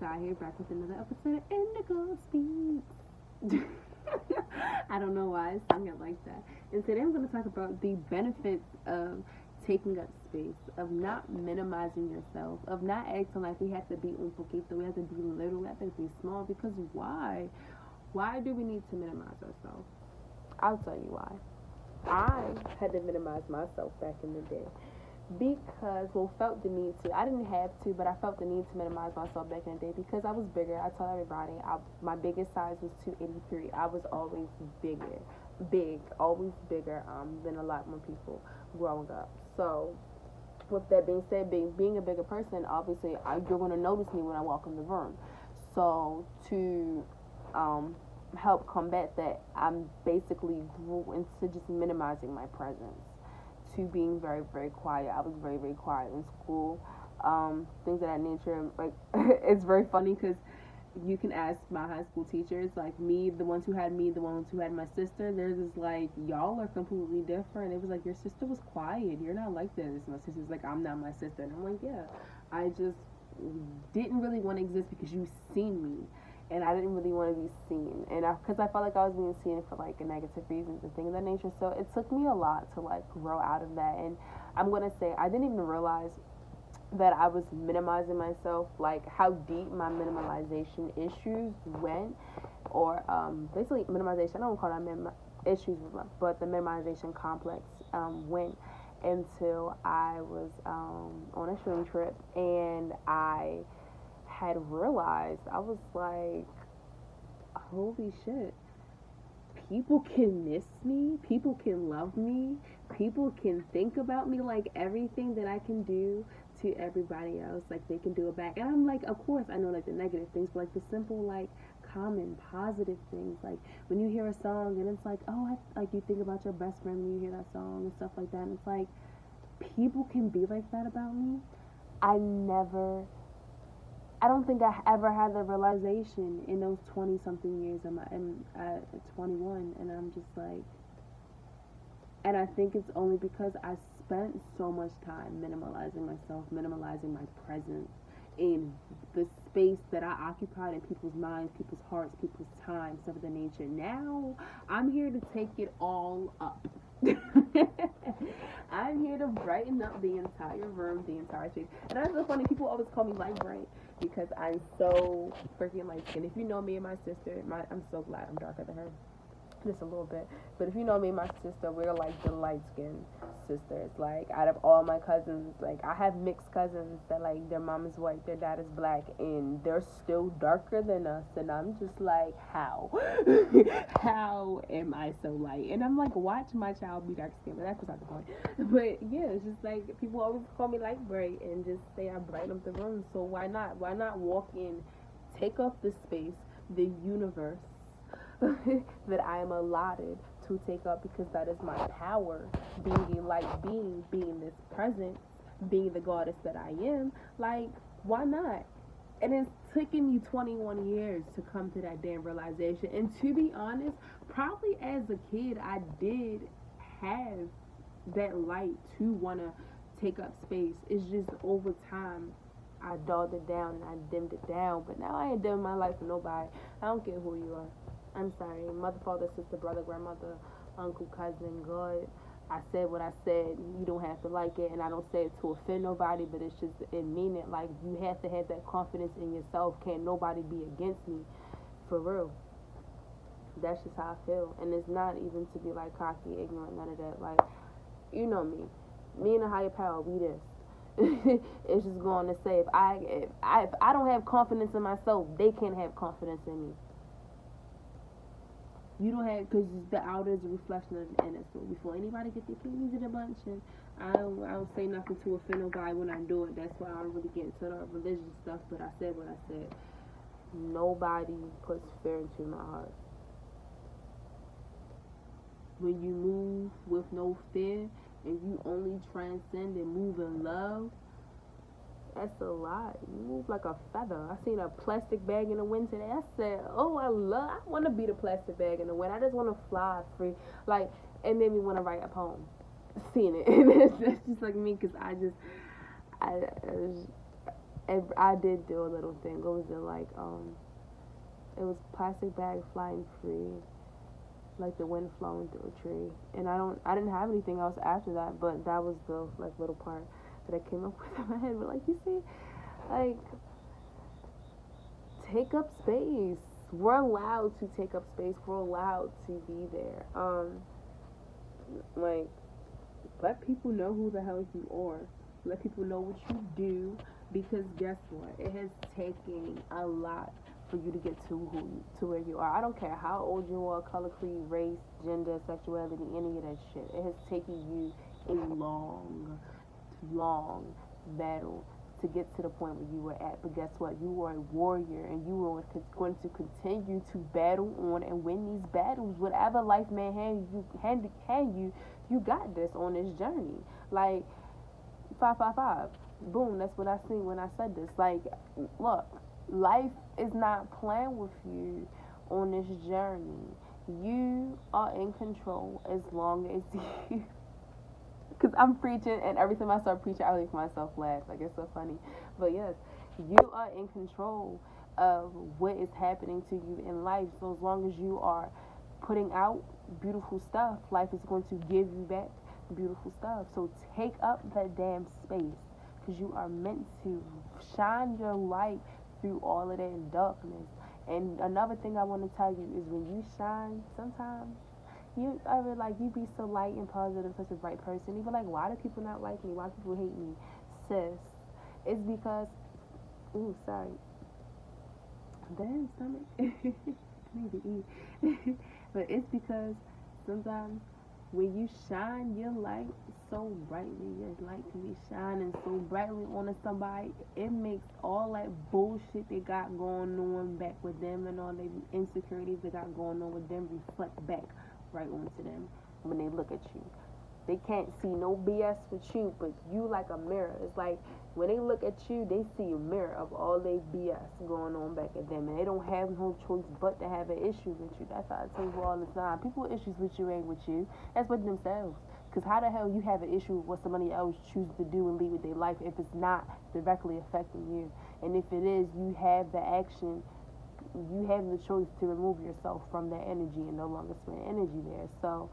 Sky here, back with another episode of Indigo Speaks. I don't know why I sung it like that. And today I'm going to talk about the benefits of taking up space, of not minimizing yourself, of not acting like we have to be un poquito, we have to be little, we have to be small. Because why? Why do we need to minimize ourselves? I'll tell you why. I had to minimize myself back in the day. Because, felt the need to. I didn't have to, but I felt the need to minimize myself back in the day because I was bigger. I tell everybody, my biggest size was 283. I was always always bigger than a lot more people growing up. So, with that being said, being a bigger person, obviously, you're going to notice me when I walk in the room. So, to help combat that, I basically grew into just minimizing my presence, to being very, very quiet. I was very, very quiet in school. Things of that nature. Like, it's very funny because you can ask my high school teachers, like me, the ones who had me, the ones who had my sister. They're just like, y'all are completely different. It was like, your sister was quiet. You're not like this. My sister's like, I'm not my sister. And I'm like, yeah, I just didn't really want to exist because you've seen me. And I didn't really want to be seen, and because I felt like I was being seen for like negative reasons and things of that nature. So it took me a lot to like grow out of that. And I'm gonna say I didn't even realize that I was minimizing myself, like how deep my minimalization issues went, or basically minimization. I don't call that issues, but the minimization complex went until I was on a shooting trip, and I had realized, I was like, holy shit, people can miss me, people can love me, people can think about me. Like, everything that I can do to everybody else, like, they can do it back. And I'm like, of course I know like the negative things, but like the simple, like, common positive things, like when you hear a song and it's like, oh, like you think about your best friend when you hear that song and stuff like that, and it's like, people can be like that about me. I don't think I ever had the realization in those 20-something years. I'm at 21, and I'm just like, and I think it's only because I spent so much time minimalizing myself, minimalizing my presence in the space that I occupied in people's minds, people's hearts, people's time, stuff of the nature. Now, I'm here to take it all up. I'm here to brighten up the entire room, the entire space. And that's so funny, people always call me light bright because I'm so freaking light skinned. If you know me and my sister, I'm so glad I'm darker than her. Just a little bit. But if you know me and my sister, we're like the light skinned sisters. Like, out of all my cousins, like, I have mixed cousins that, like, their mom is white, their dad is black, and they're still darker than us. And I'm just like, how? How am I so light? And I'm like, watch my child be dark skinned, but that's beside the point. But yeah, it's just like, people always call me light bright and just say I brighten up the room. So why not? Why not walk in, take up the space, the universe that I am allotted to take up, because that is my power, being a light being this presence, being the goddess that I am. Like, why not? And it's taken me 21 years to come to that damn realization. And to be honest, probably as a kid, I did have that light to want to take up space. It's just over time, I dulled it down and I dimmed it down. But now I ain't dimming my light for nobody. I don't care who you are. I'm sorry, mother, father, sister, brother, grandmother, uncle, cousin, God. I said what I said. You don't have to like it, and I don't say it to offend nobody, but it's just, it mean it. Like, you have to have that confidence in yourself. Can't nobody be against me, for real. That's just how I feel. And it's not even to be like cocky, ignorant, none of that. Like, you know me and a higher power, we this. It's just going to say, if I don't have confidence in myself, they can't have confidence in me. You don't have, because the outer is a reflection of the inner. So before anybody get their kidneys in a bunch, and I don't say nothing to offend nobody when I do it. That's why I don't really get into the religious stuff. But I said what I said. Nobody puts fear into my heart. When you move with no fear, and you only transcend and move in love, that's a lot. You move like a feather. I seen a plastic bag in the wind today. I said, oh, I want to be the plastic bag in the wind. I just want to fly free. Like, it made me want to write a poem. Seeing it. And that's just like me, because I I did do a little thing. It was it was plastic bag flying free, like the wind flowing through a tree. And I didn't have anything else after that, but that was the like little part that I came up with in my head. But like you see, like take up space. We're allowed to take up space. We're allowed to be there. Like let people know who the hell you are. Let people know what you do, because guess what? It has taken a lot for you to get to where you are. I don't care how old you are, color, creed, race, gender, sexuality, any of that shit. It has taken you a long, long battle to get to the point where you were at. But guess what? You are a warrior, and you are going to continue to battle on and win these battles. Whatever life may hand you, you got this on this journey. Like 555. Boom, that's what I seen when I said this. Like, look, life is not playing with you on this journey. You are in control as long as you. Because I'm preaching, and every time I start preaching, I make myself laugh. Like, it's so funny. But yes, you are in control of what is happening to you in life. So as long as you are putting out beautiful stuff, life is going to give you back beautiful stuff. So take up that damn space, because you are meant to shine your light through all of that darkness. And another thing I want to tell you is, when you shine, sometimes you ever like you be so light and positive, such a bright person. You be like, why do people not like me? Why do people hate me? Sis, it's because, ooh, sorry, damn stomach. I need to eat. But it's because sometimes when you shine your light so brightly, your light can be shining so brightly onto somebody, it makes all that bullshit they got going on back with them, and all the insecurities they got going on with them, reflect back right onto them when they look at you. They can't see no BS with you, but you like a mirror. It's like when they look at you, they see a mirror of all they BS going on back at them, and they don't have no choice but to have an issue with you. That's how I tell you all the time. People with issues with you ain't with you. That's with themselves. Because how the hell you have an issue with what somebody else chooses to do and lead with their life if it's not directly affecting you? And if it is, you have the action, you have the choice to remove yourself from that energy and no longer spend energy there. So,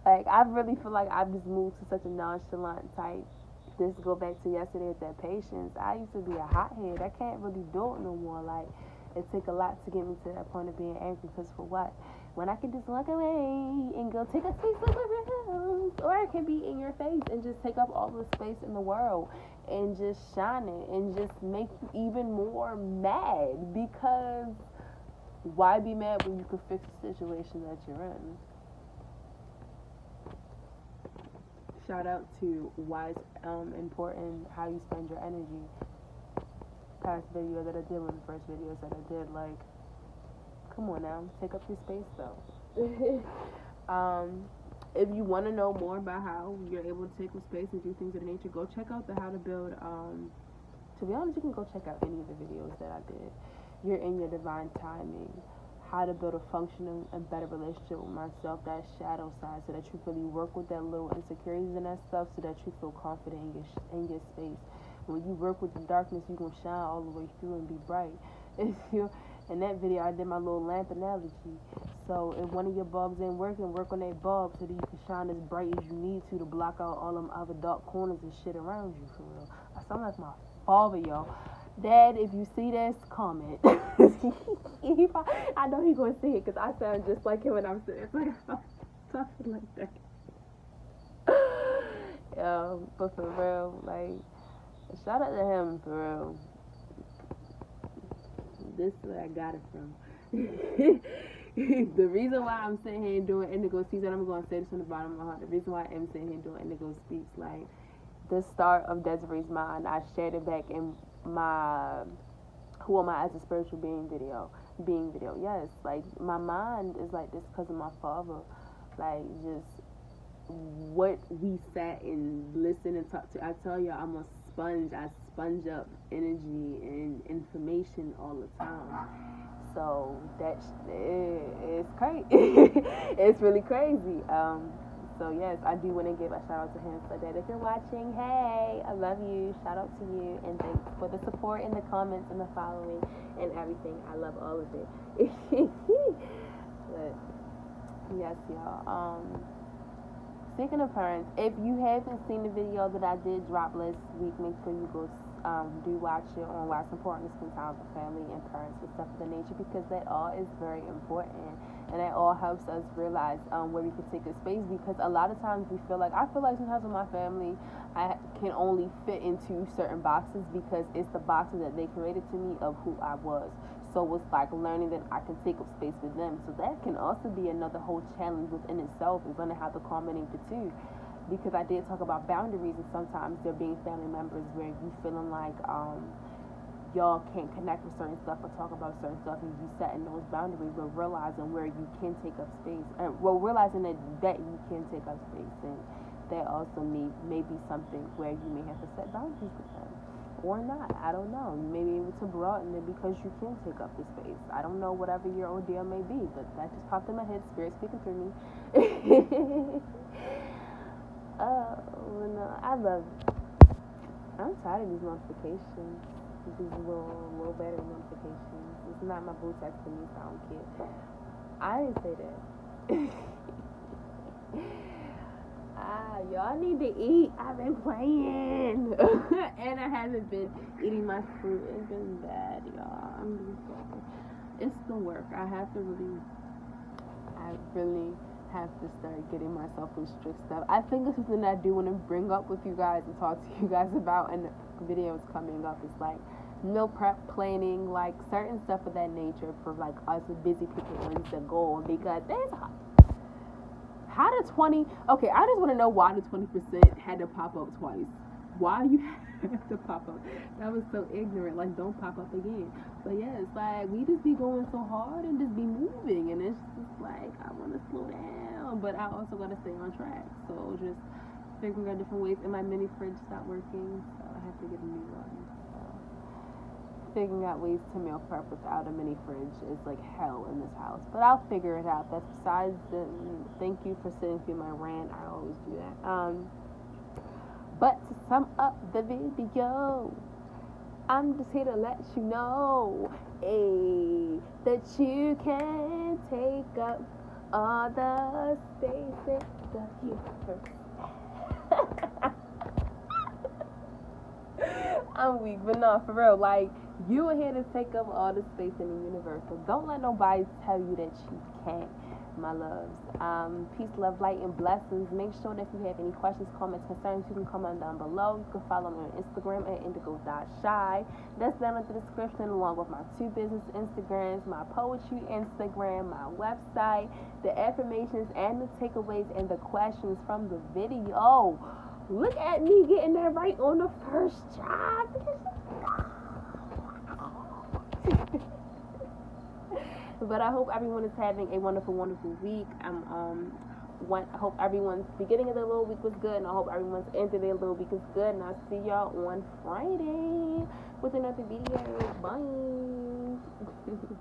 like, I really feel like I've just moved to such a nonchalant type. This go back to yesterday with that patience. I used to be a hothead. I can't really do it no more. Like, it took a lot to get me to that point of being angry. Because for what? When I can just walk away and go take a space somewhere else, or I can be in your face and just take up all the space in the world and just shine it and just make you even more mad. Because why be mad when you could fix the situation that you're in? Shout out to why it's important how you spend your energy. Past video that I did, one of the first videos that I did, like, come on now, take up your space though. If you want to know more about how you're able to take up space and do things of the nature, go check out the How to Build. To be honest, you can go check out any of the videos that I did. You're in your divine timing. How to build a functional and better relationship with myself, that shadow side, so that you really work with that little insecurities and that stuff, so that you feel confident in your space. When you work with the darkness, you're going to shine all the way through and be bright. In that video, I did my little lamp analogy. So if one of your bulbs ain't working, work on that bulb so that you can shine as bright as you need to block out all them other dark corners and shit around you, for real. I sound like my father, y'all. Dad, if you see this, comment. I know he's going to see it, because I sound just like him when I'm sitting there. I'm talking like that. But for real, like, shout out to him, for real. This is where I got it from. The reason why I'm sitting here doing Indigo Speaks, and I'm going to say this from the bottom of my heart, the reason why I'm sitting here doing Indigo Speaks, like, the start of Desiree's Mind, I shared it back in my Who Am I as a Spiritual Being video. Yes, like, my mind is like this because of my father. Like, just what we sat and listened and talked to. I tell you, I'm a sponge. I sponge up energy and information all the time. So it's crazy. It's really crazy. So yes, I do want to give a shout out to him for that. If you're watching, hey, I love you. Shout out to you, and thanks for the support in the comments and the following and everything. I love all of it. But yes, y'all. Speaking of parents, if you haven't seen the video that I did drop last week, make sure you go do watch it on why it's important to spend time with family and parents and stuff of the nature, because that all is very important, and that all helps us realize where we can take a space, because a lot of times I feel like sometimes with my family I can only fit into certain boxes because it's the boxes that they created to me of who I was. So it's like learning that I can take up space with them. So that can also be another whole challenge within itself, is learning how to combine the two. Because I did talk about boundaries, and sometimes there being family members where you feeling like y'all can't connect with certain stuff or talk about certain stuff, and you setting those boundaries, but realizing where you can take up space, realizing that you can take up space, and that also may be something where you may have to set boundaries with them. Or not, I don't know. You may be able to broaden it because you can take up the space. I don't know, whatever your ordeal may be, but that just popped in my head. Spirit speaking through me. Oh no, I love it. I'm tired of these notifications. These little battery notifications. It's not my boo texting me, so I don't care. I didn't say that. Y'all need to eat. I've been playing. And I haven't been eating my fruit. It's been bad, y'all. I'm really sorry. It's the work. I really have to start getting myself in strict stuff. I think it's something that I do want to bring up with you guys and talk to you guys about, and the videos coming up is like meal prep planning, like certain stuff of that nature for like us busy people wants the goal, because there's how the 20, okay, I just want to know why the 20% had to pop up twice. Why you have to pop up? That was so ignorant. Like, don't pop up again. But yeah, it's like we just be going so hard and just be moving, and it's just like I want to slow down, but I also got to stay on track. So just figuring out different ways. And my mini fridge stopped working, so I have to get a new one. Figuring out ways to meal prep without a mini fridge is like hell in this house, but I'll figure it out. That's besides the thank you for sitting through my rant. I always do that. But to sum up the video, I'm just here to let you know, that you can take up all the space in the universe. I'm weak, but no, for real, like, you are here to take up all the space in the universe. So don't let nobody tell you that you can't, my loves. Peace, love, light, and blessings. Make sure that if you have any questions, comments, concerns, you can comment down below. You can follow me on Instagram at indigo.shy. That's down in the description, along with my 2 business Instagrams, my poetry Instagram, my website, the affirmations and the takeaways and the questions from the video. Look at me getting that right on the first try. But I hope everyone is having a wonderful, wonderful week. I hope everyone's beginning of their little week was good, and I hope everyone's end of their little week is good. And I'll see y'all on Friday with another video. Bye.